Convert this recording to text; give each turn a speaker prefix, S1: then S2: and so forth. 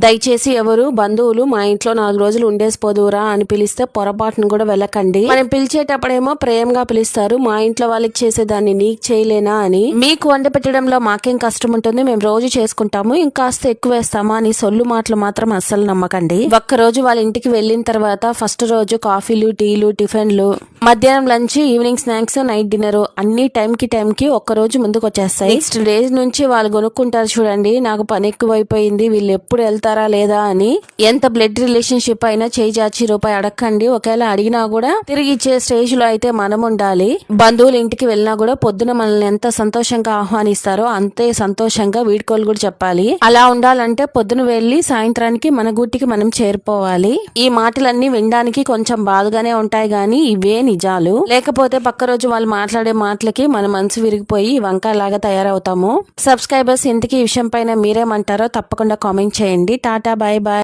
S1: దయచేసి ఎవరు బంధువులు మా ఇంట్లో 4 రోజులు ఉండేసిపోదురా అని పిలిస్తే పొరపాటును కూడా వెళ్ళకండి. మనం పిలిచేటప్పుడేమో ప్రేమగా పిలుస్తారు, మా ఇంట్లో వాళ్ళకి చేసేదాన్ని నీకు చేయలేనా అని. మీకు వంట పెట్టడంలో మాకేం కష్టం ఉంటుంది, మేము రోజు చేసుకుంటాము, ఇంకాస్త ఎక్కువ వేస్తామా అని సొల్లు మాటలు మాత్రం అస్సలు నమ్మకండి. ఒక్క రోజు వాళ్ళ ఇంటికి వెళ్ళిన తర్వాత ఫస్ట్ రోజు కాఫీలు, టీలు, టిఫిన్లు, మధ్యాహ్నం lunch, evening snacks, night dinner అన్ని టైంకి ఒక్క రోజు ముందుకు వచ్చేస్తాయి. నెక్స్ట్ డేస్ నుంచి వాళ్ళు కొనుక్కుంటారు చూడండి, నాకు పని ఎక్కువైపోయింది, వీళ్ళు ఎప్పుడు వెళ్తారా లేదా అని. ఎంత బ్లడ్ రిలేషన్షిప్ అయినా చేయి చాచి రూపాయి అడగండి, ఒకవేళ అడిగినా కూడా తిరిగి ఇచ్చే స్టేజ్ లో అయితే మనం ఉండాలి. బంధువుల ఇంటికి వెళ్ళినా కూడా పొద్దున మనల్ని ఎంత సంతోషంగా ఆహ్వానిస్తారో అంతే సంతోషంగా వీడ్కోలు కూడా చెప్పాలి. అలా ఉండాలంటే పొద్దున వెళ్లి సాయంత్రానికి మన గుట్టికి మనం చేరిపోవాలి. ఈ మాటలన్నీ వినడానికి కొంచెం బాధగానే ఉంటాయి గానీ ఇవే నిజాలు. లేకపోతే పక్క రోజు వాళ్ళు మాట్లాడే మాటలకి మన మనసు విరిగిపోయి వంకాయలాగా తయారవుతాము. సబ్స్క్రైబర్స్ ఇంతకీ ఈ విషయం పైన మీరేమంటారో తప్పకుండా కామెంట్ చేయండి. టాటా, బాయ్ బాయ్.